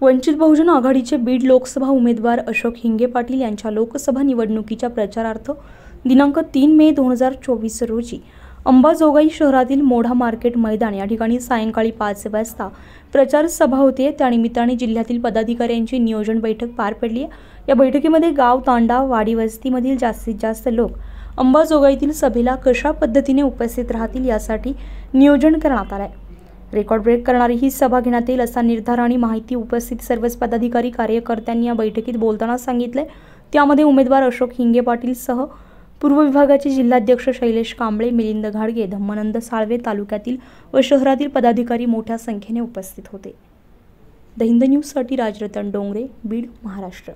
वंचित बहुजन आघाडीचे बीड लोकसभा उमेदवार अशोक हिंगे पाटील यांच्या लोकसभा निवडणुकीच्या प्रचारार्थ दिनांक 3 मे 2024 रोजी अंबाजोगाई शहरातील मोढा मार्केट मैदान या ठिकाणी सायंकाळी 5 वाजता प्रचार सभा होते। त्यानिमित्ताने जिल्ह्यातील पदाधिकाऱ्यांची नियोजन बैठक पार पडली आहे। या बैठकीमध्ये गाव, तांडा, वाडी वस्तीमधील जास्तीत जास्त लोक अंबाजोगाईतील सभेला कशा पद्धतीने उपस्थित राहतील यासाठी नियोजन करण्यात आले आहे। रेकॉर्ड ब्रेक करणारी ही सभा घेण्यात येईल असा निर्धार आणि माहिती उपस्थित सर्वच पदाधिकारी कार्यकर्त्यांनी या बैठकीत बोलताना सांगितले। त्यामध्ये उमेदवार अशोक हिंगे पाटील सह पूर्व विभागाचे जिल्हाध्यक्ष शैलेश कांबळे, मिलिंद घाडगे, धम्मानंद साळवे तालुक्यातील व शहरातील पदाधिकारी मोठ्या संख्येने उपस्थित होते। द हिंद न्यूजसाठी राजरतन डोंगरे, बीड, महाराष्ट्र।